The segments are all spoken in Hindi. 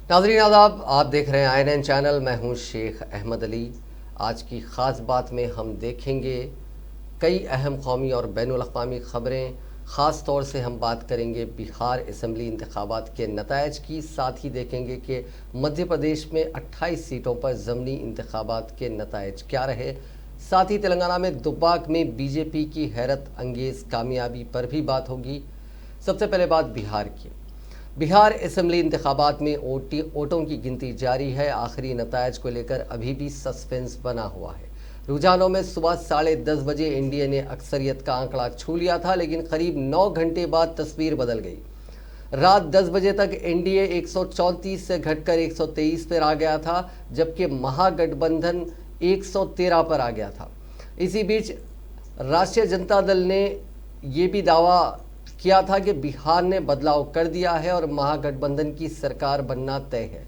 नाज़रीन आदाब, आप देख रहे हैं INN चैनल। मैं हूं शेख अहमद अली। आज की ख़ास बात में हम देखेंगे कई अहम कौमी और बैनुल अक़वामी ख़बरें। ख़ास तौर से हम बात करेंगे बिहार असम्बली इंतखाबात के नताइज की। साथ ही देखेंगे कि मध्य प्रदेश में 28 सीटों पर ज़मनी इंतखाबात के नताइज क्या रहे। साथ ही तेलंगाना में दुब्बाक में बीजेपी की हैरत अंगेज़ कामयाबी पर भी बात होगी। सबसे पहले बात बिहार की। बिहार असम्बली इंतखाबात में वोटों की गिनती जारी है। आखिरी नताइज को लेकर अभी भी सस्पेंस बना हुआ है। रुझानों में सुबह 10:30 बजे एनडीए ने अक्सरियत का आंकड़ा छू लिया था, लेकिन करीब 9 घंटे बाद तस्वीर बदल गई। रात 10 बजे तक एनडीए 134 से घटकर 123 पर आ गया था, जबकि महागठबंधन 113 पर आ गया था। इसी बीच राष्ट्रीय जनता दल ने ये भी दावा किया था कि बिहार ने बदलाव कर दिया है और महागठबंधन की सरकार बनना तय है।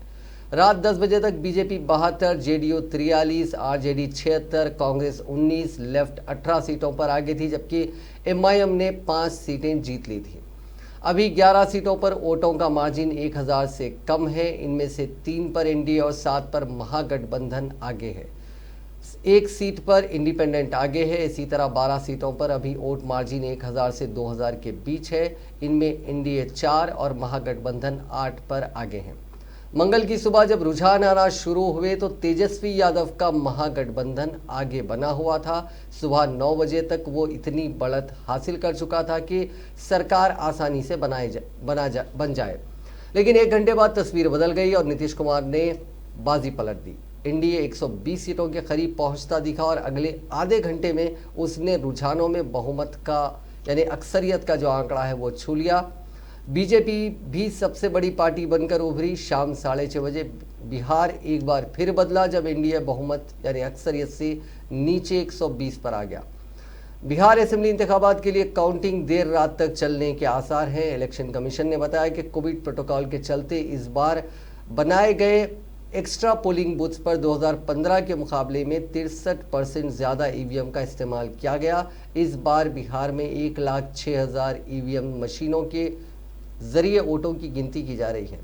रात 10 बजे तक BJP 72, JDU 43, RJD 76, Congress 19, left 18 सीटों पर आगे थी, जबकि एमआईएम ने 5 सीटें जीत ली थी। अभी 11 सीटों पर वोटों का मार्जिन 1000 से कम है। इनमें से 3 पर एनडीए और 7 पर महागठबंधन आगे है। 1 सीट पर इंडिपेंडेंट आगे है। इसी तरह 12 सीटों पर अभी वोट मार्जिन 1000 से 2000 के बीच है। इनमें एनडीए 4 और महागठबंधन 8 पर आगे हैं। मंगल की सुबह जब रुझान आना शुरू हुए तो तेजस्वी यादव का महागठबंधन आगे बना हुआ था। सुबह 9 बजे तक वो इतनी बढ़त हासिल कर चुका था कि सरकार आसानी से बन जाए। लेकिन 1 घंटे बाद तस्वीर बदल गई और नीतीश कुमार ने बाजी पलट दी। एनडीए 120 सीटों के करीब पहुंचता दिखा और अगले आधे घंटे में उसने रुझानों में बहुमत का यानी अक्सरियत का जो आंकड़ा है वो छू लिया। बीजेपी भी सबसे बड़ी पार्टी बनकर उभरी। शाम 6:30 बजे बिहार एक बार फिर बदला, जब एनडीए बहुमत यानी अक्सरियत से नीचे 120 पर आ गया। बिहार असेंबली इंतखाबात के लिए काउंटिंग देर रात तक चलने के आसार हैं। इलेक्शन कमीशन ने बताया कि कोविड प्रोटोकॉल के चलते इस बार बनाए गए एक्स्ट्रा पोलिंग बूथ्स पर 2015 के मुकाबले में 63% ज़्यादा ईवीएम का इस्तेमाल किया गया। इस बार बिहार में 1,06,000 ईवीएम मशीनों के जरिए वोटों की गिनती की जा रही है।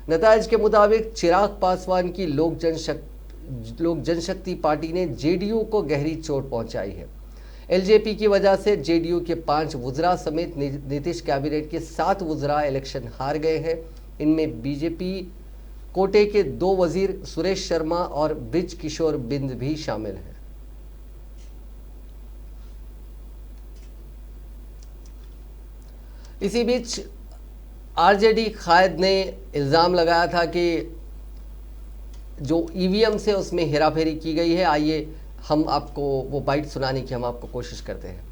नताइज के मुताबिक चिराग पासवान की लोक जनशक्ति पार्टी ने जेडीयू को गहरी चोट पहुंचाई है। एलजेपी की वजह से जेडीयू के 5 वुज़रा समेत नीतीश कैबिनेट के 7 वुज़रा इलेक्शन हार गए हैं। इनमें बीजेपी कोटे के 2 वजीर सुरेश शर्मा और ब्रिज किशोर बिंद भी शामिल हैं। इसी बीच आरजेडी कायद ने इल्ज़ाम लगाया था कि जो ईवीएम से उसमें हेराफेरी की गई है। आइए हम आपको वो बाइट सुनाने की हम आपको कोशिश करते हैं।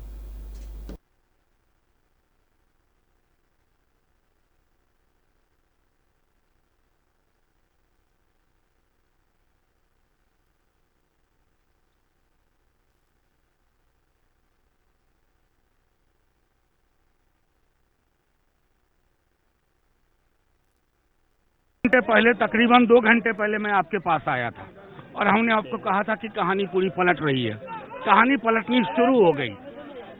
घंटे पहले, तकरीबन 2 घंटे पहले मैं आपके पास आया था और हमने आपको कहा था कि कहानी पूरी पलट रही है। कहानी पलटनी शुरू हो गई।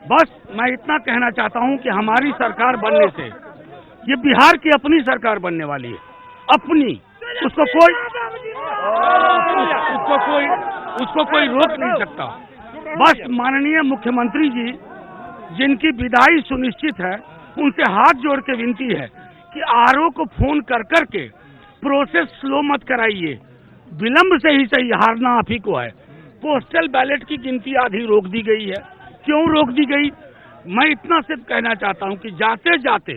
बस मैं इतना कहना चाहता हूं कि हमारी सरकार बनने से ये बिहार की अपनी सरकार बनने वाली है। अपनी, उसको कोई रोक नहीं सकता। बस माननीय मुख्यमंत्री जी, जिनकी विदाई सुनिश्चित है, उनसे हाथ जोड़ के विनती है कि आरओ को फोन कर करके प्रोसेस स्लो मत कराइए। विलंब से ही सही, हारना आप ही को है। पोस्टल बैलेट की गिनती आधी रोक दी गई है। क्यों रोक दी गई? मैं इतना सिर्फ कहना चाहता हूं कि जाते जाते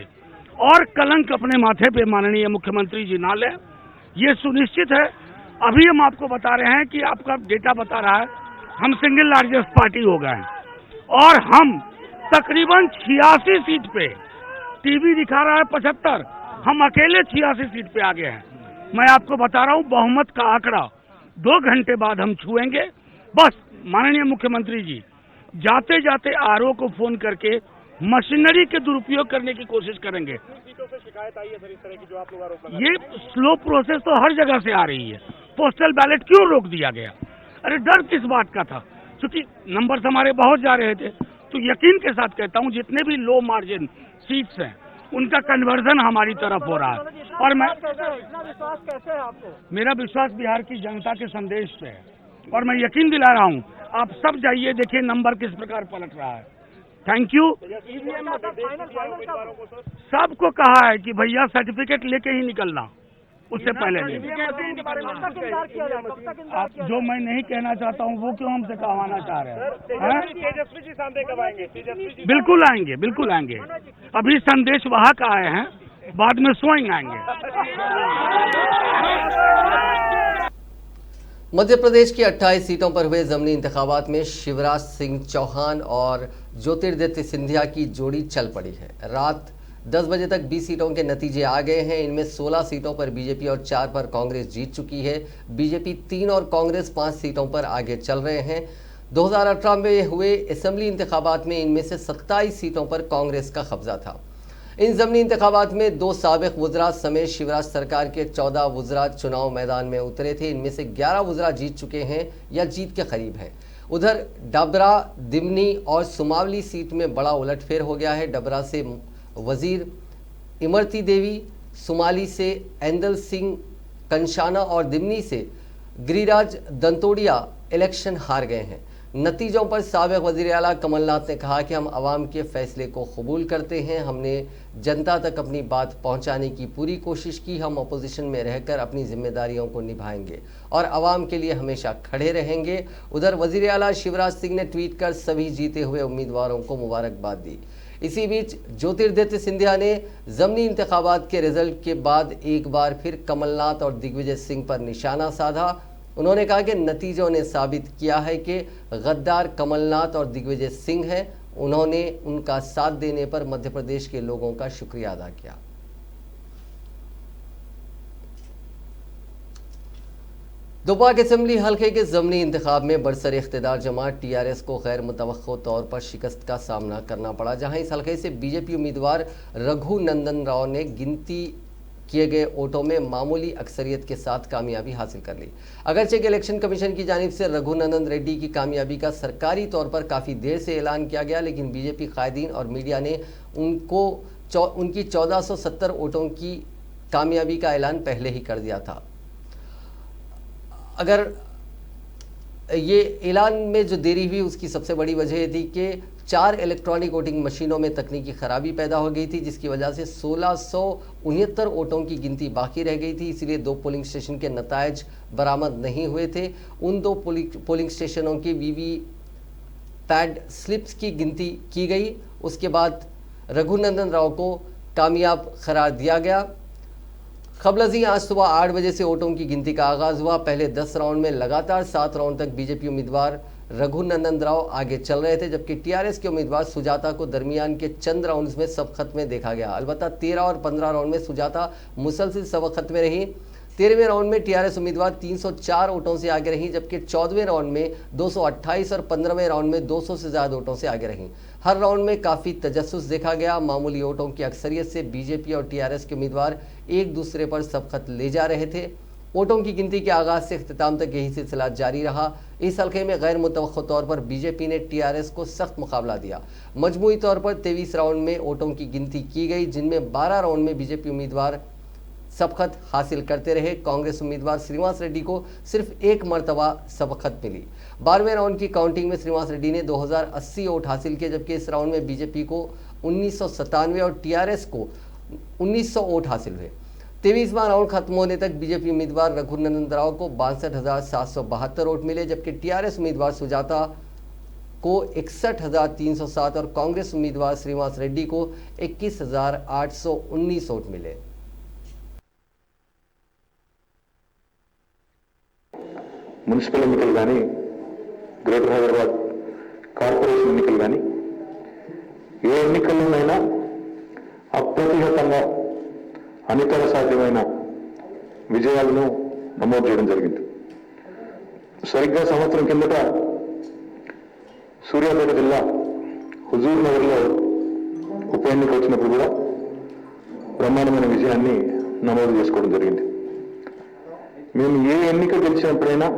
और कलंक अपने माथे पे माननीय मुख्यमंत्री जी ना ले, ये सुनिश्चित है। अभी हम आपको बता रहे हैं कि आपका डेटा बता रहा है हम सिंगल लार्जेस्ट पार्टी हो गए हैं और हम तकरीबन 86 सीट पे, टीवी दिखा रहा है 75, हम अकेले 86 सीट पे आ गए हैं। मैं आपको बता रहा हूं बहुमत का आंकड़ा 2 घंटे बाद हम छुएंगे। बस माननीय मुख्यमंत्री जी जाते जाते आरओ को फोन करके मशीनरी के दुरुपयोग करने की कोशिश करेंगे। सीटों से शिकायत आई है सर, इस तरह की जो आप लोग आरोप लगा ये स्लो प्रोसेस तो हर जगह से आ रही है। पोस्टल बैलेट क्यों रोक दिया गया? अरे डर किस बात का था? क्योंकि नंबर्स हमारे बहुत जा रहे थे। तो यकीन के साथ कहता हूं जितने भी लो मार्जिन सीट्स हैं उनका कन्वर्जन हमारी तरफ हो रहा है। और मैं इतना विश्वास कैसे है आपको? मेरा विश्वास बिहार की जनता के संदेश पे है और मैं यकीन दिला रहा हूँ, आप सब जाइए देखिए नंबर किस प्रकार पलट रहा है। Thank you. सबको कहा है कि भैया सर्टिफिकेट लेके ही निकलना, उससे पहले नहीं। आप जो मैं नहीं कहना चाहता हूँ वो क्यों हमसे कहवाना चाह रहे हैं? तेजस्वी जी सामने कब आएंगे? तेजस्वी जी बिल्कुल आएंगे, बिल्कुल आएंगे। अभी संदेश वाहक आए हैं, बाद में स्वयं आएंगे। मध्य प्रदेश की 28 सीटों पर हुए ज़मीनी इंतखाबात में शिवराज सिंह चौहान और ज्योतिरादित्य सिंधिया की जोड़ी चल पड़ी है। रात 10 बजे तक 20 सीटों के नतीजे आ गए हैं। इनमें 16 सीटों पर बीजेपी और 4 पर कांग्रेस जीत चुकी है। बीजेपी 3 और कांग्रेस 5 सीटों पर आगे चल रहे हैं। 2018 में हुए असेंबली इंतखाबात में इनमें से 27 सीटों पर कांग्रेस का कब्जा था। इन ज़मीनी इंतखाबात में 2 साबिक वज़रा समेत शिवराज सरकार के 14 वज़रा चुनाव मैदान में उतरे थे। इनमें से 11 वज़रा जीत चुके हैं या जीत के करीब हैं। उधर डबरा, दिमनी और सुमावली सीट में बड़ा उलटफेर हो गया है। डबरा से वजीर इमरती देवी, सुमाली से एंदल सिंह कंशाना और दिमनी से गिरिराज दंतोड़िया इलेक्शन हार गए हैं। नतीजों पर साबिक वज़ीर आला कमलनाथ ने कहा कि हम आवाम के फैसले को कबूल करते हैं। हमने जनता तक अपनी बात पहुंचाने की पूरी कोशिश की। हम अपोजिशन में रहकर अपनी जिम्मेदारियों को निभाएंगे और आवाम के लिए हमेशा खड़े रहेंगे। उधर वज़ीर आला शिवराज सिंह ने ट्वीट कर सभी जीते हुए उम्मीदवारों को मुबारकबाद दी। इसी बीच ज्योतिरादित्य सिंधिया ने ज़मीनी इंतखाबात के रिजल्ट के बाद एक बार फिर कमलनाथ और दिग्विजय सिंह पर निशाना साधा। उन्होंने कहा कि नतीजों ने साबित किया है कि गद्दार कमलनाथ और दिग्विजय सिंह हैं। उन्होंने उनका साथ देने पर मध्य प्रदेश के लोगों का शुक्रिया अदा किया। दोबाक असेंबली हल्के के ज़मीनी इंतखाब में बरसर इख्तिदार जमात टीआरएस को गैर मुतवक्को तौर पर शिकस्त का सामना करना पड़ा, जहां इस हल्के से बीजेपी उम्मीदवार रघुनंदन राव ने गिनती किए गए वोटों में मामूली अक्सरियत के साथ कामयाबी हासिल कर ली। अगरचे कि इलेक्शन कमीशन की जानिब से रघुनंदन रेड्डी की कामयाबी का सरकारी तौर पर काफ़ी देर से ऐलान किया गया, लेकिन बीजेपी कायदीन और मीडिया ने उनकी 1470 वोटों की कामयाबी का ऐलान पहले ही कर दिया था। अगर ये ऐलान में जो देरी हुई उसकी सबसे बड़ी वजह ये थी कि 4 इलेक्ट्रॉनिक वोटिंग मशीनों में तकनीकी खराबी पैदा हो गई थी, जिसकी वजह से 1669 वोटों की गिनती बाकी रह गई थी। इसलिए 2 पोलिंग स्टेशन के नतायज बरामद नहीं हुए थे। उन 2 पोलिंग स्टेशनों की वीवीपैट स्लिप्स की गिनती की गई। उसके बाद रघुनंदन राव को कामयाब करार दिया गया। खबलजी आज सुबह 8 बजे से वोटों की गिनती का आगाज़ हुआ। पहले 10 राउंड में लगातार 7 राउंड तक बीजेपी उम्मीदवार रघुनंदन राव आगे चल रहे थे, जबकि टीआरएस के उम्मीदवार सुजाता को दरमियान के चंद राउंड्स में सबखत में देखा गया। अलबत्ता 13 और 15 राउंड में सुजाता मुसलसिल सबखत में रही। 13वें राउंड में टीआरएस उम्मीदवार 304 वोटों से आगे रही, जबकि 14वें राउंड में 228 और 15वें राउंड में 200 से ज़्यादा वोटों से आगे रही। हर राउंड में काफ़ी तजस्सुस देखा गया। मामूली वोटों की अक्सरियत से बीजेपी और टीआरएस के उम्मीदवार एक दूसरे पर सबखत ले जा रहे थे। वोटों की गिनती के आगाज़ से इख्तिताम तक यही सिलसिला जारी रहा। इस हल्के में गैर मुतवक्को तौर पर बीजेपी ने टीआरएस को सख्त मुकाबला दिया। मजमूई तौर पर 23 राउंड में वोटों की गिनती की गई, जिनमें 12 राउंड में बीजेपी उम्मीदवार सबखत हासिल करते रहे। कांग्रेस उम्मीदवार श्रीनिवास रेड्डी को सिर्फ एक मरतबा सबखत मिली। 12वें राउंड की काउंटिंग में श्रीनिवास रेड्डी ने 2080 वोट हासिल किए, जबकि इस राउंड में बीजेपी को 1997 और टीआरएस को 1900 वोट हासिल हुए। 23वां राउंड खत्म होने तक बीजेपी उम्मीदवार रघुनंदन राव को 62,772 वोट मिले, जबकि टीआरएस उम्मीदवार सुजाता को 61,307 और कांग्रेस उम्मीदवार श्रीनिवास रेड्डी को 21,819 वोट मिले। మున్సిపల్ ఎన్నికలు కానీ గ్రేటర్ హైదరాబాద్ కార్పొరేషన్ ఎన్నికలు కానీ ఏ ఎన్నికల్లోనైనా అప్రతిహతంగా అనితర సాధ్యమైన విజయాలను నమోదు చేయడం జరిగింది. సరిగ్గా సంవత్సరం కిందట సూర్యాపేట జిల్లా హుజూర్ నగర్లో ఉప ఎన్నిక వచ్చినప్పుడు కూడా బ్రహ్మాండమైన విజయాన్ని నమోదు చేసుకోవడం జరిగింది. మేము ఏ ఎన్నిక గెలిచినప్పుడైనా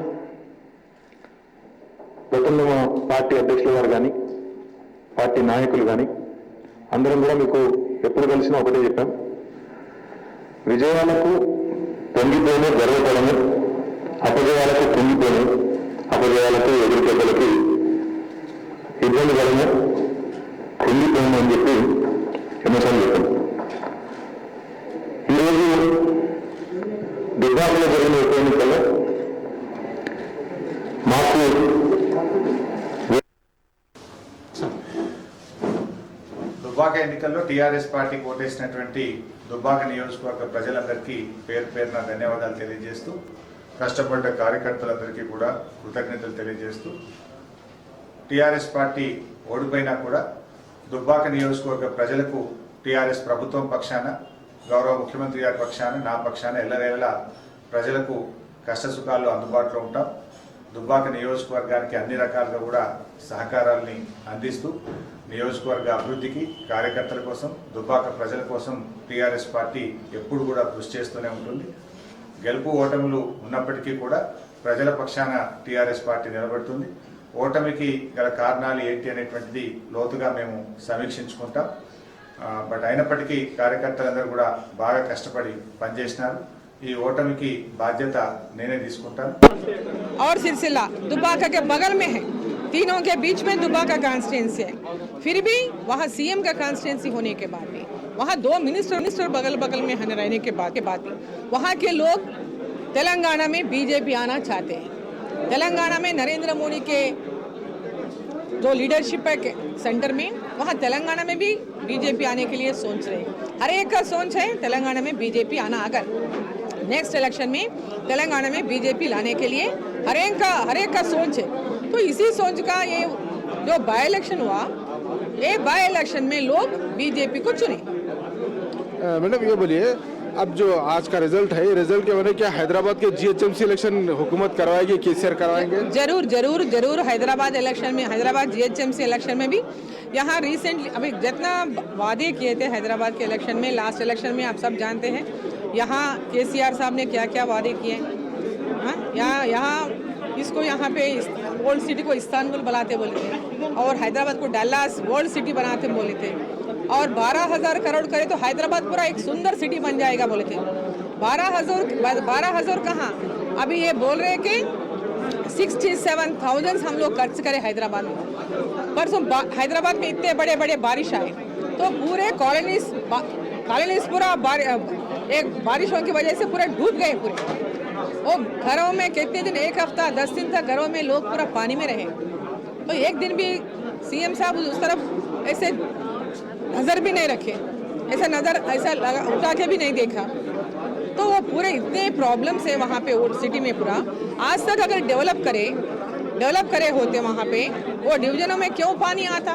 గతంలో మా పార్టీ అధ్యక్షుల వారు కానీ పార్టీ నాయకులు కానీ అందరం కూడా మీకు ఎప్పుడు కలిసినా ఒకటే చెప్పాం, విజయాలకు పొంగిపోను గర్వపడను, అపజయాలకు కుంగిపోను, అపజయాలకు ఎదురుపెట్టలకి ఇబ్బంది పడను, కుంగిపోను అని చెప్పి ఎన్నోసార్లు చెప్పాను. ఈరోజు దుబ్బాకలో జరిగిన ఉప ఎన్నికల్లో మాకు దుబ్బాక ఎన్నికల్లో టీఆర్ఎస్ పార్టీకి ఓటేసినటువంటి దుబ్బాక నియోజకవర్గ ప్రజలందరికీ పేరు పేరున ధన్యవాదాలు తెలియజేస్తూ, కష్టపడ్డ కార్యకర్తలందరికీ కూడా కృతజ్ఞతలు తెలియజేస్తూ, టీఆర్ఎస్ పార్టీ ఓడిపోయినా కూడా దుబ్బాక నియోజకవర్గ ప్రజలకు టీఆర్ఎస్ ప్రభుత్వం పక్షాన, గౌరవ ముఖ్యమంత్రి గారి పక్షాన, నా పక్షాన ఎల్లవేళలా ప్రజలకు కష్టసుఖాల్లో అందుబాటులో ఉంటాం. దుబ్బాక నియోజకవర్గానికి అన్ని రకాలుగా కూడా సహకారాల్ని అందిస్తూ నియోజకవర్గ అభివృద్ధికి, కార్యకర్తల కోసం, దుబ్బాక ప్రజల కోసం టీఆర్ఎస్ పార్టీ ఎప్పుడు కూడా కృషి చేస్తూనే ఉంటుంది. గెలుపు ఓటములు ఉన్నప్పటికీ కూడా ప్రజల పక్షాన టీఆర్ఎస్ పార్టీ నిలబడుతుంది. ఓటమికి గల కారణాలు ఏంటి అనేటువంటిది లోతుగా మేము సమీక్షించుకుంటాం. బట్ అయినప్పటికీ కార్యకర్తలందరూ కూడా బాగా కష్టపడి పనిచేసినారు. ఈ ఓటమికి బాధ్యత నేనే తీసుకుంటాను. और सिलसिला दुब्बाका के बगल में है, तीनों के बीच में दुब्बाका कॉन्स्टिट्यूंसी है, फिर भी वहाँ सीएम का कॉन्स्टिट्यूंसी होने के बाद भी, वहाँ 2 मिनिस्टर बगल बगल में रहने के बाद भी वहाँ के लोग तेलंगाना में बीजेपी आना चाहते हैं। तेलंगाना में नरेंद्र मोदी के जो लीडरशिप है सेंटर में, वहाँ तेलंगाना में भी बीजेपी आने के लिए सोच रहे हैं। हर एक का सोच है तेलंगाना में बीजेपी आना, अगर नेक्स्ट इलेक्शन में तेलंगाना में बीजेपी लाने के लिए हर एक का सोच है। तो इसी सोच का ये जो बाई इलेक्शन हुआ, ये बाई इलेक्शन में लोग बीजेपी को चुने। मैडम ये बोलिए, अब जो आज का रिजल्ट है, रिजल्ट के वजह क्या हैदराबाद के जीएचएमसी इलेक्शन हुकूमत करवाएगी, केसीआर करवाएंगे? जरूर हैदराबाद इलेक्शन में, हैदराबाद जीएचएमसी इलेक्शन में भी यहाँ रिसेंटली अभी जितना वादे किए थे हैदराबाद के इलेक्शन में, लास्ट इलेक्शन में आप सब जानते हैं यहाँ केसीआर साहब ने क्या क्या वादे किए। हाँ, यहाँ इसको यहाँ पे ओल्ड सिटी को इस्तांबुल बनाते बोले थे, और हैदराबाद को डल्लास वर्ल्ड सिटी बनाते बोले थे, और 12,000 करोड़ करे तो हैदराबाद पूरा एक सुंदर सिटी बन जाएगा बोले थे। 12,000 कहाँ, अभी ये बोल रहे कि 67,000 हम लोग खर्च करें हैदराबाद में। परसों हैदराबाद में इतने बड़े बड़े बारिश आए तो पूरे कॉलोनीज पूरा एक बारिशों की वजह से पूरे डूब गए पूरे। वो घरों में कितने दिन, 1 हफ्ता 10 दिन तक घरों में लोग पूरा पानी में रहे। तो एक दिन भी सीएम साहब उस तरफ ऐसे नज़र भी नहीं रखे, ऐसा उठा के भी नहीं देखा। तो वो पूरे इतने प्रॉब्लम्स है वहाँ पे ओल्ड सिटी में पूरा। आज तक अगर डेवलप करे होते वहाँ पे, वो डिवीजनों में क्यों पानी आता?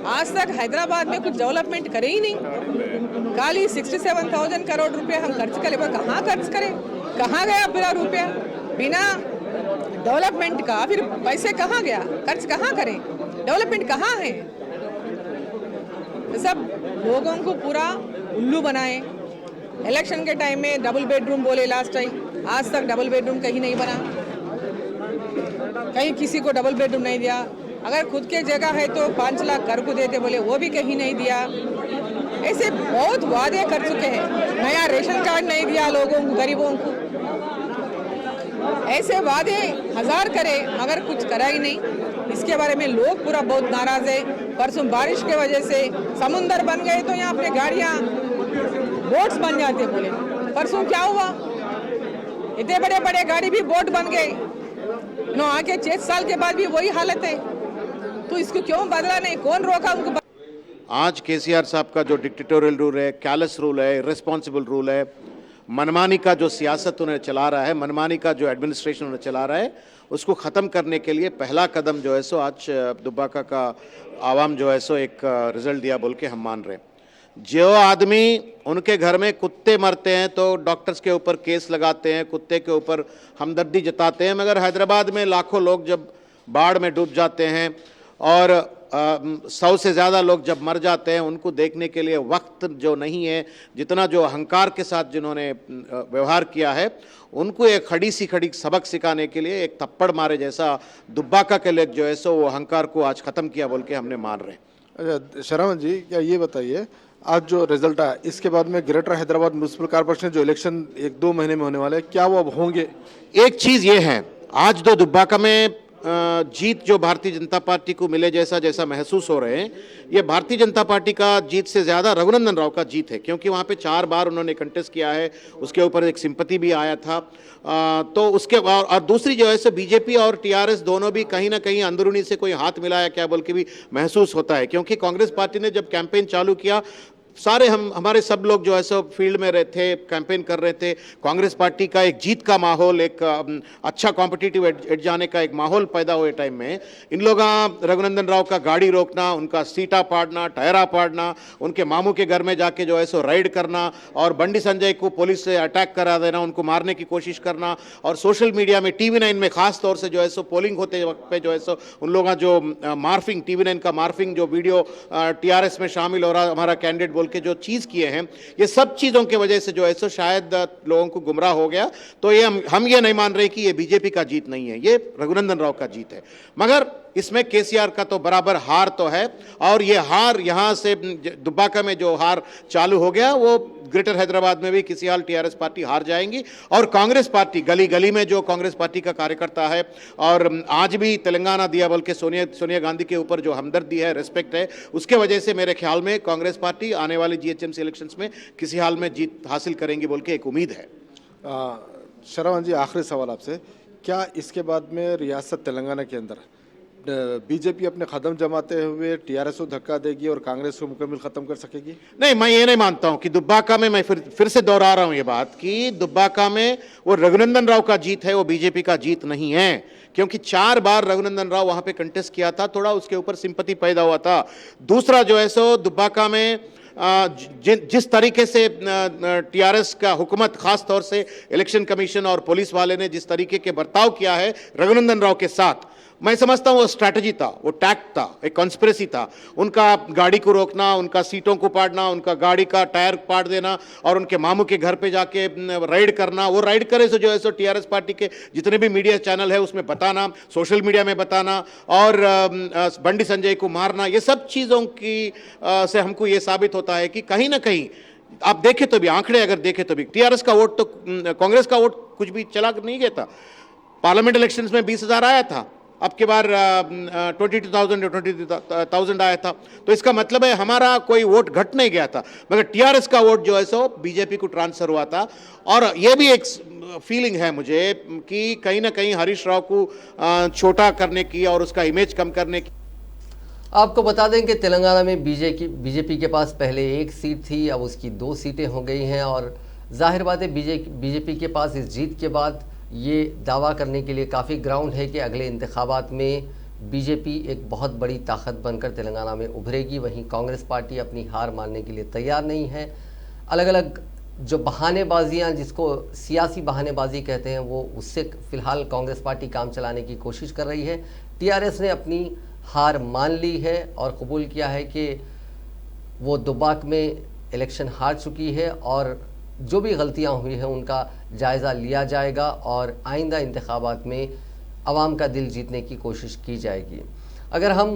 आज तक हैदराबाद में कुछ डेवलपमेंट करे ही नहीं। खाली 67,000 करोड़ रुपए हम खर्च करें, पर कहाँ खर्च करें? कहाँ गया पूरा रुपया बिना डेवलपमेंट का? फिर पैसे कहाँ गया? खर्च कहाँ करें? डेवलपमेंट कहाँ है? सब लोगों को पूरा उल्लू बनाए। इलेक्शन के टाइम में डबल बेडरूम बोले लास्ट टाइम, आज तक डबल बेडरूम कहीं नहीं बना, कहीं किसी को डबल बेडरूम नहीं दिया। अगर खुद के जगह है तो 5 लाख घर को देते बोले, वो भी कहीं नहीं दिया। ऐसे बहुत वादे कर चुके हैं। नया रेशन कार्ड नहीं दिया लोगों को, गरीबों को। ऐसे वादे 1000 करे मगर कुछ करा ही नहीं। इसके बारे में लोग पूरा बहुत नाराज है। परसों बारिश के वजह से समुंदर बन गए तो यहाँ अपने गाड़ियाँ बोट्स बन जाते बोले। परसों क्या हुआ? इतने बड़े बड़े गाड़ी भी बोट बन गए। आके 6 साल के बाद भी वही हालत है। तो इसको क्यों बदला नहीं? कौन रोका उनको? आज केसीआर साहब का जो डिक्टेटोरियल रूल है, कैलस रूल है, रिस्पॉन्सिबल रूल है, मनमानी का जो सियासत उन्हें चला रहा है, मनमानी का जो एडमिनिस्ट्रेशन उन्हें चला रहा है, उसको ख़त्म करने के लिए पहला कदम जो है सो आज दुब्बाका का आवाम जो है सो एक रिज़ल्ट दिया बोल के हम मान रहे हैं। जो आदमी उनके घर में कुत्ते मरते हैं तो डॉक्टर्स के ऊपर केस लगाते हैं, कुत्ते के ऊपर हमदर्दी जताते हैं, मगर हैदराबाद में लाखों लोग जब बाढ़ में डूब जाते हैं और 100 से ज़्यादा लोग जब मर जाते हैं, उनको देखने के लिए वक्त जो नहीं है, जितना जो अहंकार के साथ जिन्होंने व्यवहार किया है, उनको एक खड़ी सी खड़ी सबक सिखाने के लिए एक थप्पड़ मारे जैसा दुब्बाका के लोग जो है सो वो अहंकार को आज ख़त्म किया बोल के हमने मान रहे हैं। अच्छा शरवण जी, क्या ये बताइए, आज जो रिजल्ट आया इसके बाद में ग्रेटर हैदराबाद म्यूनिसिपल कॉर्पोरेशन जो इलेक्शन 1-2 महीने में होने वाले हैं, क्या वो अब होंगे? एक चीज ये है, आज तो दुब्बाका में जीत जो भारतीय जनता पार्टी को मिले जैसा महसूस हो रहे हैं, ये भारतीय जनता पार्टी का जीत से ज़्यादा रघुनंदन राव का जीत है, क्योंकि वहाँ पे 4 बार उन्होंने कंटेस्ट किया है, उसके ऊपर एक सिंपैथी भी आया था। तो उसके और दूसरी जो है सो बीजेपी और टीआरएस दोनों भी कहीं ना कहीं अंदरूनी से कोई हाथ मिलाया क्या बोल के भी महसूस होता है, क्योंकि कांग्रेस पार्टी ने जब कैंपेन चालू किया, सारे हमारे सब लोग जो है सो फील्ड में रहे थे, कैंपेन कर रहे थे। कांग्रेस पार्टी का एक जीत का माहौल, एक अच्छा कॉम्पिटिटिव एड जाने का एक माहौल पैदा हुए टाइम में इन लोग रघुनंदन राव का गाड़ी रोकना, उनका सीटा पाड़ना, टायरा पाड़ना, उनके मामू के घर में जाके जो है सो राइड करना और बंडी संजय को पुलिस से अटैक करा देना, उनको मारने की कोशिश करना, और सोशल मीडिया में TV9 में खास तौर से जो है सो पोलिंग होते वक्त पे जो है सो उन लोगों जो मार्फिंग, TV9 का मार्फिंग जो वीडियो TRS में शामिल हो रहा हमारा कैंडिडेट बोल के जो चीज किए हैं, ये सब चीजों की वजह से जो है सो शायद लोगों को गुमराह हो गया। तो ये हम ये नहीं मान रहे कि ये बीजेपी का जीत नहीं है, ये रघुनंदन राव का जीत है। मगर इसमें केसीआर का तो बराबर हार तो है, और ये हार यहां से दुब्बाका में जो हार चालू हो गया वो ग्रेटर हैदराबाद में भी किसी हाल टीआरएस पार्टी हार जाएंगी। और कांग्रेस पार्टी गली गली में जो कांग्रेस पार्टी का कार्यकर्ता है, और आज भी तेलंगाना दिया बल्कि सोनिया गांधी के ऊपर जो हमदर्दी है, रिस्पेक्ट है, उसके वजह से मेरे ख्याल में कांग्रेस पार्टी आने वाले GHMC इलेक्शंस में किसी हाल में जीत हासिल करेंगी बोल के एक उम्मीद है। शरवण जी, आखिरी सवाल आपसे, क्या इसके बाद में रियासत तेलंगाना के अंदर बीजेपी अपने कदम जमाते हुए टीआरएस को धक्का देगी और कांग्रेस को मुकम्मल खत्म कर सकेगी? नहीं, मैं ये नहीं मानता हूं कि दुब्बाका में, मैं फिर से दोहरा रहा हूं ये बात कि दुब्बाका में वो रघुनंदन राव का जीत है, वो बीजेपी का जीत नहीं है, क्योंकि 4 बार रघुनंदन राव वहां पे कंटेस्ट किया था, थोड़ा उसके ऊपर सिंपैथी पैदा हुआ था। दूसरा जो है सो दुब्बाका में जिस तरीके से टीआरएस का हुकूमत, खास तौर से इलेक्शन कमीशन और पुलिस वाले ने जिस तरीके के बर्ताव किया है रघुनंदन राव के साथ, मैं समझता हूं वो स्ट्रैटेजी था, वो टैक्ट था, एक कॉन्स्पिरेसी था। उनका गाड़ी को रोकना, उनका सीटों को पाड़ना, उनका गाड़ी का टायर पाड़ देना और उनके मामू के घर पे जाके राइड करना, वो राइड करे से जो है सो टीआरएस पार्टी के जितने भी मीडिया चैनल है उसमें बताना, सोशल मीडिया में बताना, और बंडी संजय को मारना, ये सब चीज़ों की से हमको ये साबित होता है कि कहीं ना कहीं आप देखें तो भी, आंकड़े अगर देखें तो भी टीआरएस का वोट तो कांग्रेस का वोट कुछ भी चला नहीं गया था। पार्लियामेंट इलेक्शंस में 20,000 आया था, अब की बार 22,000 आया था। तो इसका मतलब है हमारा कोई वोट घट नहीं गया था, मगर टीआरएस का वोट जो है सो बीजेपी को ट्रांसफर हुआ था। और ये भी एक फीलिंग है मुझे कि कहीं ना कहीं हरीश राव को छोटा करने की और उसका इमेज कम करने की। आपको बता दें कि तेलंगाना में बीजेपी के पास पहले 1 सीट थी, अब उसकी 2 सीटें हो गई हैं, और जाहिर बात है बीजेपी के पास इस जीत के बाद ये दावा करने के लिए काफ़ी ग्राउंड है कि अगले इंतखाबात में बीजेपी एक बहुत बड़ी ताकत बनकर तेलंगाना में उभरेगी। वहीं कांग्रेस पार्टी अपनी हार मानने के लिए तैयार नहीं है। अलग अलग जो बहानेबाजियां, जिसको सियासी बहानेबाजी कहते हैं, वो उससे फ़िलहाल कांग्रेस पार्टी काम चलाने की कोशिश कर रही है। टीआरएस ने अपनी हार मान ली है और कबूल किया है कि वो दुब्बाक में इलेक्शन हार चुकी है, और जो भी गलतियां हुई हैं उनका जायज़ा लिया जाएगा और आइंदा इंतखाबात में आवाम का दिल जीतने की कोशिश की जाएगी। अगर हम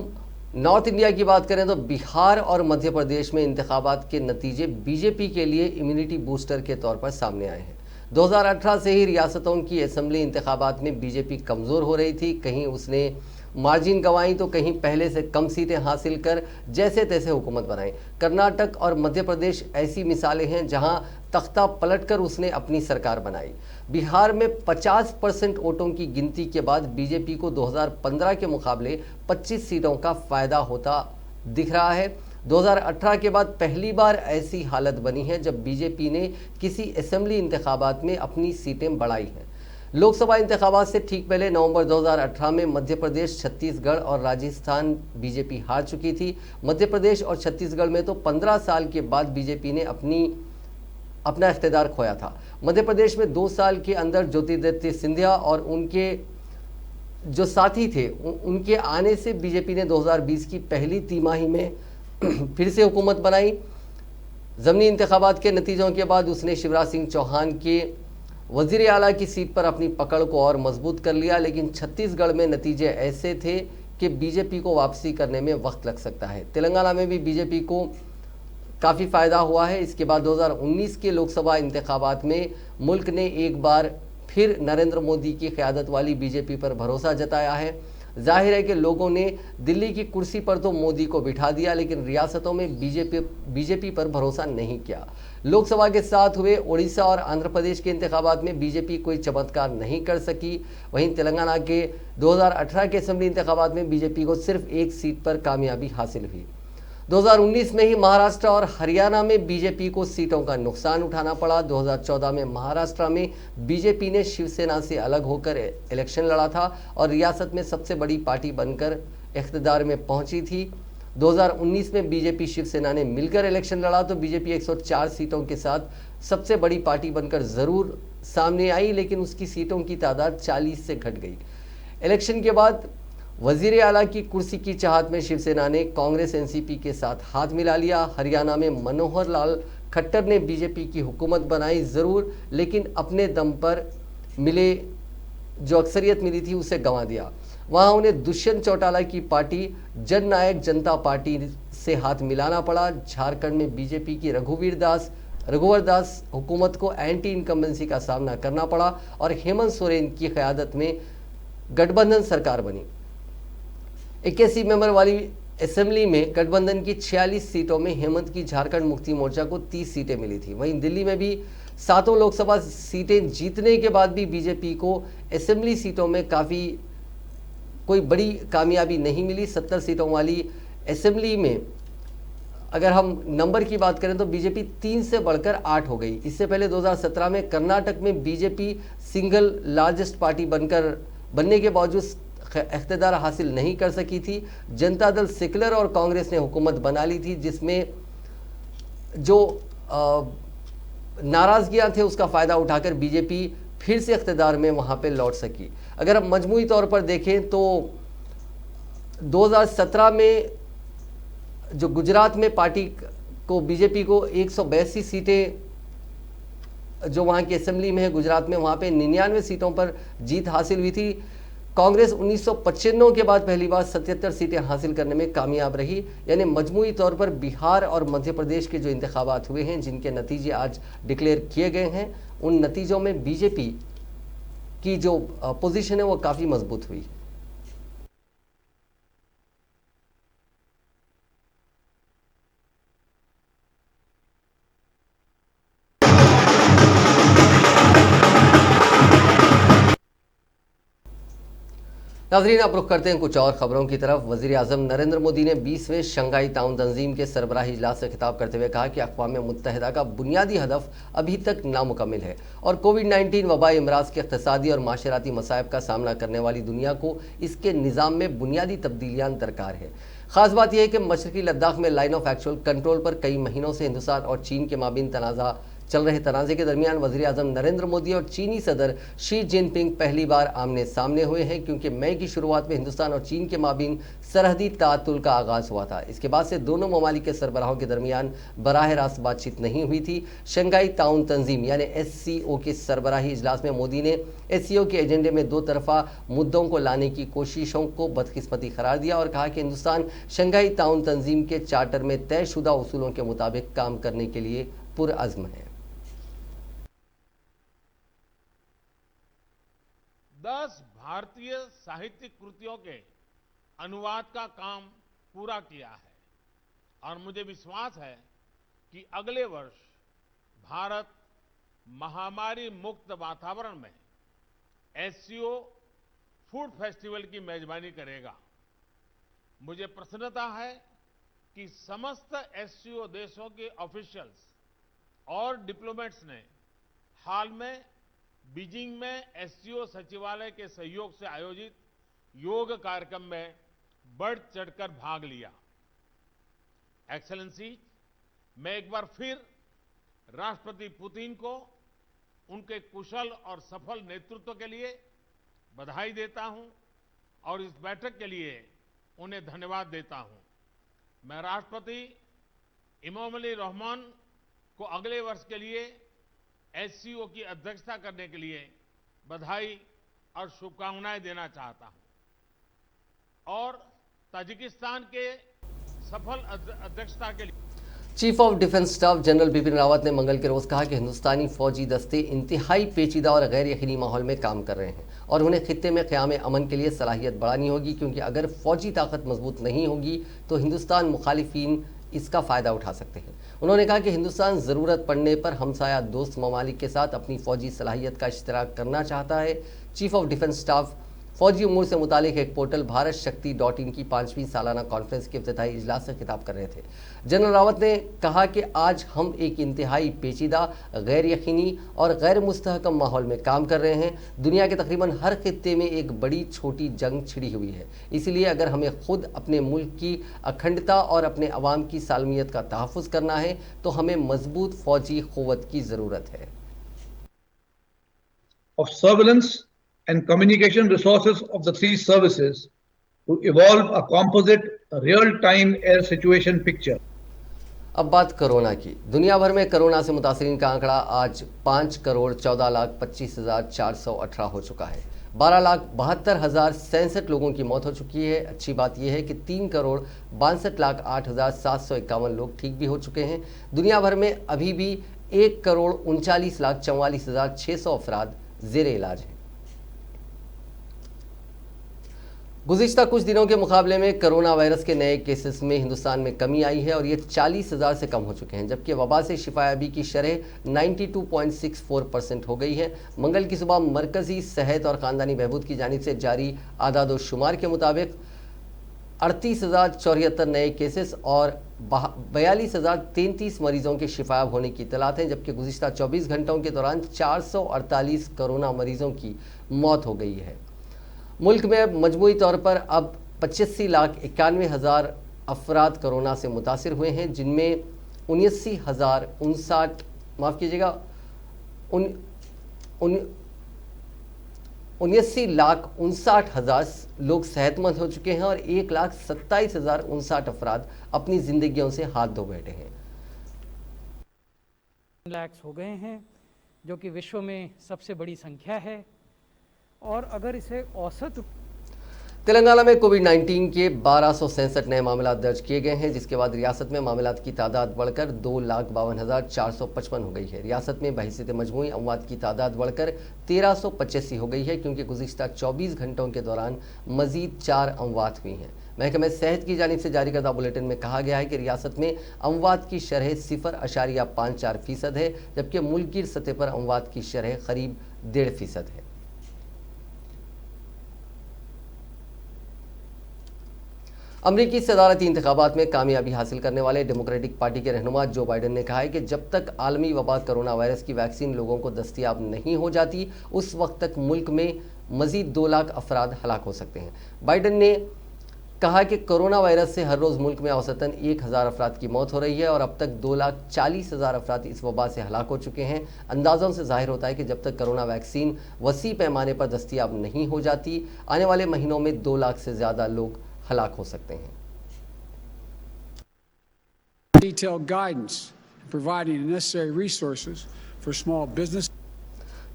नॉर्थ इंडिया की बात करें तो बिहार और मध्य प्रदेश में इंतखाबात के नतीजे बीजेपी के लिए इम्यूनिटी बूस्टर के तौर पर सामने आए हैं। 2018 से ही रियासतों की असेंबली इंतखाबात में बीजेपी कमज़ोर हो रही थी, कहीं उसने मार्जिन गंवाई तो कहीं पहले से कम सीटें हासिल कर जैसे तैसे हुकूमत बनाई। कर्नाटक और मध्य प्रदेश ऐसी मिसालें हैं जहां तख्ता पलटकर उसने अपनी सरकार बनाई। बिहार में 50% वोटों की गिनती के बाद बीजेपी को 2015 के मुकाबले 25 सीटों का फ़ायदा होता दिख रहा है। 2018 के बाद पहली बार ऐसी हालत बनी है जब बीजेपी ने किसी असेंबली इंतखाबात में अपनी सीटें बढ़ाई हैं। लोकसभा इंतखाबात से ठीक पहले नवंबर 2018 में मध्य प्रदेश, छत्तीसगढ़ और राजस्थान बीजेपी हार चुकी थी। मध्य प्रदेश और छत्तीसगढ़ में तो 15 साल के बाद बीजेपी ने अपना इख्तिदार खोया था। मध्य प्रदेश में 2 साल के अंदर ज्योतिरादित्य सिंधिया और उनके जो साथी थे उनके आने से बीजेपी ने 2020 की पहली तिमाही में फिर से हुकूमत बनाई। ज़मीनी इंतखाबात के नतीजों के बाद उसने शिवराज सिंह चौहान के वज़ीर आला की सीट पर अपनी पकड़ को और मजबूत कर लिया, लेकिन छत्तीसगढ़ में नतीजे ऐसे थे कि बीजेपी को वापसी करने में वक्त लग सकता है। तेलंगाना में भी बीजेपी को काफ़ी फ़ायदा हुआ है। इसके बाद 2019 के लोकसभा इंतखाबात में मुल्क ने एक बार फिर नरेंद्र मोदी की क़यादत वाली बीजेपी पर भरोसा जताया है। जाहिर है कि लोगों ने दिल्ली की कुर्सी पर तो मोदी को बिठा दिया, लेकिन रियासतों में बीजेपी पर भरोसा नहीं किया। लोकसभा के साथ हुए उड़ीसा और आंध्र प्रदेश के इंतखाबात में बीजेपी कोई चमत्कार नहीं कर सकी। वहीं तेलंगाना के 2018 के असेंबली इंतखाबात में बीजेपी को सिर्फ एक सीट पर कामयाबी हासिल हुई। 2019 में ही महाराष्ट्र और हरियाणा में बीजेपी को सीटों का नुकसान उठाना पड़ा। 2014 में महाराष्ट्र में बीजेपी ने शिवसेना से अलग होकर इलेक्शन लड़ा था और रियासत में सबसे बड़ी पार्टी बनकर इख्तिदार में पहुंची थी। 2019 में बीजेपी शिवसेना ने मिलकर इलेक्शन लड़ा तो बीजेपी 104 सीटों के साथ सबसे बड़ी पार्टी बनकर जरूर सामने आई, लेकिन उसकी सीटों की तादाद 40 से घट गई। इलेक्शन के बाद वजीर आला की कुर्सी की चाहत में शिवसेना ने कांग्रेस एनसीपी के साथ हाथ मिला लिया। हरियाणा में मनोहर लाल खट्टर ने बीजेपी की हुकूमत बनाई जरूर, लेकिन अपने दम पर मिले जो अक्सरियत मिली थी उसे गंवा दिया। वहां उन्हें दुष्यंत चौटाला की पार्टी जननायक जनता पार्टी से हाथ मिलाना पड़ा। झारखंड में बीजेपी की रघुवर दास हुकूमत को एंटी इनकम्बेंसी का सामना करना पड़ा और हेमंत सोरेन की क़यादत में गठबंधन सरकार बनी। 81 मेंबर वाली असेंबली में गठबंधन की 46 सीटों में हेमंत की झारखंड मुक्ति मोर्चा को 30 सीटें मिली थी। वहीं दिल्ली में भी 7 लोकसभा सीटें जीतने के बाद भी बीजेपी को असेंबली सीटों में कोई बड़ी कामयाबी नहीं मिली। 70 सीटों वाली असेंबली में अगर हम नंबर की बात करें तो बीजेपी 3 से बढ़कर 8 हो गई। इससे पहले 2017 में कर्नाटक में बीजेपी सिंगल लार्जेस्ट पार्टी बनने के बावजूद इख्तिदार हासिल नहीं कर सकी थी। जनता दल सेक्युलर और कांग्रेस ने हुकूमत बना ली थी, जिसमें जो नाराजगियां थे उसका फ़ायदा उठाकर बीजेपी फिर से इख्तिदार में वहां पे लौट सकी। अगर हम मजमूई तौर पर देखें तो 2017 में जो गुजरात में पार्टी को बीजेपी को 182 सीटें जो वहाँ की असेंबली में है गुजरात में, वहाँ पे 99 सीटों पर जीत हासिल हुई थी। कांग्रेस 1995 के बाद पहली बार 77 सीटें हासिल करने में कामयाब रही। यानी मजमूई तौर पर बिहार और मध्य प्रदेश के जो इंतखाबात हुए हैं, जिनके नतीजे आज डिक्लेयर किए गए हैं, उन नतीजों में बीजेपी की जो पोजीशन है वो काफ़ी मजबूत हुई। नाज़रीन, आप रुख करते हैं कुछ और खबरों की तरफ। वज़ीर आज़म नरेंद्र मोदी ने 20वें शंघाई ताउन तंजीम के सरबराही इजलास से खिताब करते हुए कहा कि अक़वाम मुत्तहिदा का बुनियादी हदफ अभी तक नामुकम्मिल है और कोविड-19 वबाई अमराज के इक़्तिसादी और माशराती मसाइब का सामना करने वाली दुनिया को इसके निज़ाम में बुनियादी तब्दीलियाँ दरकार है। ख़ास बात यह है कि मशरक़ी लद्दाख में लाइन ऑफ एक्चुअल कंट्रोल पर कई महीनों से हिंदुस्तान और चीन के माबीन चल रहे तनाज़े के दरमियान वज़ीर आज़म नरेंद्र मोदी और चीनी सदर शी जिनपिंग पहली बार आमने सामने हुए हैं, क्योंकि मई की शुरुआत में हिंदुस्तान और चीन के माबीन सरहदी तातुल का आगाज़ हुआ था। इसके बाद से दोनों ममालिक के सरबराहों के दरमियान बराह रास्त बातचीत नहीं हुई थी। शंघाई ताउन तंजीम यानी SCO के सरबराही इजलास में मोदी ने SCO के एजेंडे में 2 तरफ़ा मुद्दों को लाने की कोशिशों को बदकिस्मती करार दिया और कहा कि हिंदुस्तान शंघाई ताउन तंजीम के चार्टर में तयशुदा उसूलों के मुताबिक काम करने के लिए पुरअज़्म है। 10 भारतीय साहित्यिक कृतियों के अनुवाद का काम पूरा किया है और मुझे विश्वास है कि अगले वर्ष भारत महामारी मुक्त वातावरण में SCO फूड फेस्टिवल की मेजबानी करेगा। मुझे प्रसन्नता है कि समस्त SCO देशों के ऑफिशियल्स और डिप्लोमेट्स ने हाल में बीजिंग में SCO सचिवालय के सहयोग से आयोजित योग कार्यक्रम में बढ़ चढ़कर भाग लिया। एक्सेलेंसी, मैं एक बार फिर राष्ट्रपति पुतिन को उनके कुशल और सफल नेतृत्व के लिए बधाई देता हूं और इस बैठक के लिए उन्हें धन्यवाद देता हूं। मैं राष्ट्रपति इमामोली रहमान को अगले वर्ष के लिए SCO की अध्यक्षता करने के लिए बधाई और शुभकामनाएं देना चाहता हूं और ताजिकिस्तान के सफल अध्यक्षता के लिए chief of defence staff general Bipin Rawat ने मंगल के रोज कहा कि हिंदुस्तानी फौजी दस्ते इंतहाई पेचीदा और गैर यकीनी माहौल में काम कर रहे हैं और उन्हें खित्ते में क़याम अमन के लिए सलाहियत बढ़ानी होगी, क्योंकि अगर फौजी ताकत मजबूत नहीं होगी तो हिंदुस्तान मुखालिफिन इसका फ़ायदा उठा सकते हैं। उन्होंने कहा कि हिंदुस्तान ज़रूरत पड़ने पर हमसाया दोस्त ममालिक के साथ अपनी फ़ौजी सलाहियत का इश्तराक करना चाहता है। चीफ ऑफ डिफेंस स्टाफ फौजी उमूर से मुतालिक एक पोर्टल भारत शक्ति.in की 5वीं सालाना कॉन्फ्रेंस के इफ्तिताही इजलास से खिताब कर रहे थे। जनरल रावत ने कहा कि आज हम एक इंतहाई पेचीदा, गैर यकीनी और गैर मुस्तहकम माहौल में काम कर रहे हैं। दुनिया के तकरीबन हर खित्ते में एक बड़ी छोटी जंग छिड़ी हुई है, इसलिए अगर हमें खुद अपने मुल्क की अखंडता और अपने अवाम की सालमियत का तहफ़्फ़ुज़ करना है तो हमें मजबूत फौजी क़ुव्वत की ज़रूरत है। And communication resources of the three services to evolve a composite real-time air situation picture. अब बात कोरोना की। दुनिया भर में कोरोना से मुतासरीन का आंकड़ा आज 5,14,25,418 हो चुका है। 12,72,067 लोगों की मौत हो चुकी है। अच्छी बात यह है कि 3,62,08,751 लोग ठीक भी हो चुके हैं। दुनिया भर में अभी भी 1,39,44,600 अफराद ज़ेरे इलाज हैं। गुज़िश्ता कुछ दिनों के मुकाबले में कोरोना वायरस के नए केसेस में हिंदुस्तान में कमी आई है और ये 40,000 से कम हो चुके हैं, जबकि वबा से शिफायाबी की शरह 92.64% हो गई है। मंगल की सुबह मरकज़ी सेहत और ख़ानदानी बहबूद की जानिब से जारी आदाद व शुमार के मुताबिक 38,074 नए केसेस और 42,033 मरीजों के शिफायाब होने की इत्तलात हैं, जबकि गुज़िश्ता 24 घंटों के दौरान 448 कोरोना मरीजों की मौत हो गई है। मुल्क में मजमूई तौर पर अब 85,91,000 अफराद कोरोना से मुतासिर हुए हैं, जिनमें 79,59,000 लोग सेहतमंद हो चुके हैं और 1,27,059 अफराद अपनी जिंदगियों से हाथ धो बैठे हैं। लाख हो गए हैं, जो कि विश्व में सबसे बड़ी संख्या है। और अगर इसे औसत तेलंगाना में कोविड-19 के 1267 नए मामला दर्ज किए गए हैं, जिसके बाद रियासत में मामलात की तादाद बढ़कर 2,52,455 हो गई है। रियासत में बहिस्सत मजमूई अमवात की तादाद बढ़कर 1385 हो गई है, क्योंकि गुज़िश्ता 24 घंटों के दौरान मज़ीद 4 अमवात हुई हैं। महकमे सेहत की जानिब से जारी करदा बुलेटिन में कहा गया है कि रियासत में अमवात की शरह 0.54% है, जबकि मुल्की सतह पर अमवात की शरह करीब 1.5% है। अमरीकी सदारती इंतखाबात में कामयाबी हासिल करने वाले डेमोक्रेटिक पार्टी के रहनुमा जो बाइडन ने कहा है कि जब तक आलमी वबा कोरोना वायरस की वैक्सीन लोगों को दस्तयाब नहीं हो जाती, उस वक्त तक मुल्क में मजीद 2 लाख अफराद हलाक हो सकते हैं। बाइडन ने कहा कि कोरोना वायरस से हर रोज़ मुल्क में औसतन 1,000 अफराद की मौत हो रही है और अब तक 2,40,000 अफराद इस वबा से हलाक हो चुके हैं। अंदाज़ों से जाहिर होता है कि जब तक कोरोना वैक्सीन वसी पैमाने पर दस्तयाब नहीं हो जाती, आने वाले महीनों में 2 लाख से ज़्यादा लोग हलाक हो सकते हैं। Detailed guidance providing the necessary resources for small business.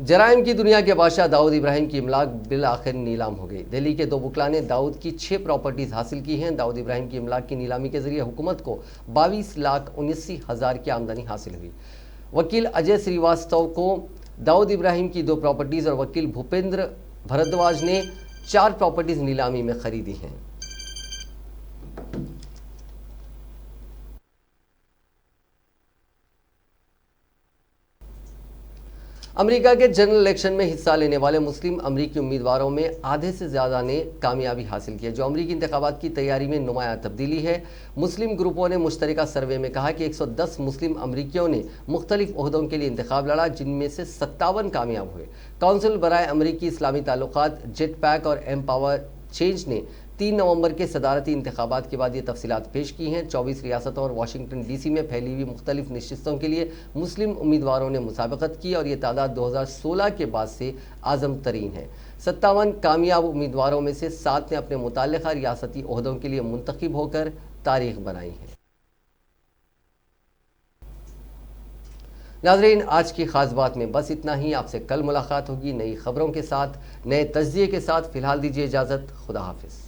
जराइम की दुनिया के बादशाह दाऊद इब्राहिम की इमलाक बिल आखिर नीलाम हो गई। दिल्ली के 2 वुकला ने दाऊद की 6 प्रॉपर्टीज हासिल की हैं। दाऊद इब्राहिम की इमलाक की नीलामी के जरिए हुकूमत को 22,79,000 की आमदनी हासिल हुई। वकील अजय श्रीवास्तव को दाऊद इब्राहिम की 2 प्रॉपर्टीज और वकील भूपेंद्र भरद्वाज ने 4 प्रॉपर्टीज नीलामी में खरीदी हैं। अमेरिका के जनरल इलेक्शन में हिस्सा लेने वाले मुस्लिम अमरीकी उम्मीदवारों में आधे से ज़्यादा ने कामयाबी हासिल की है, जो अमरीकी इंतखाबात की तैयारी में नुमायां तब्दीली है। मुस्लिम ग्रुपों ने मुश्तरका सर्वे में कहा कि 110 मुस्लिम अमरीकियों ने मुख्तलिफ ओहदों के लिए इंतखाब लड़ा, जिनमें से 57 कामयाब हुए। काउंसिल बराए अमरीकी इस्लामी ताल्लुकात जेट पैक और एम्पावर चेंज ने 3 नवंबर के सदारती इंतखाबात के बाद ये तफसीलात पेश की हैं। 24 रियासतों और वाशिंगटन DC में फैली हुई मुख्तलिफ नशिस्तों के लिए मुस्लिम उम्मीदवारों ने मुसाबकत की और ये तादाद 2016 के बाद से आज़म तरीन है। 57 कामयाब उम्मीदवारों में से 7 ने अपने मुताल्लिक़ा रियासती ओहदों के लिए मुंतखब होकर तारीख बनाई है। नाज़रीन, आज की खास बात में बस इतना ही। आपसे कल मुलाकात होगी नई खबरों के साथ, नए तज्ज़िये के साथ। फ़िलहाल दीजिए इजाज़त। खुदा हाफिज़।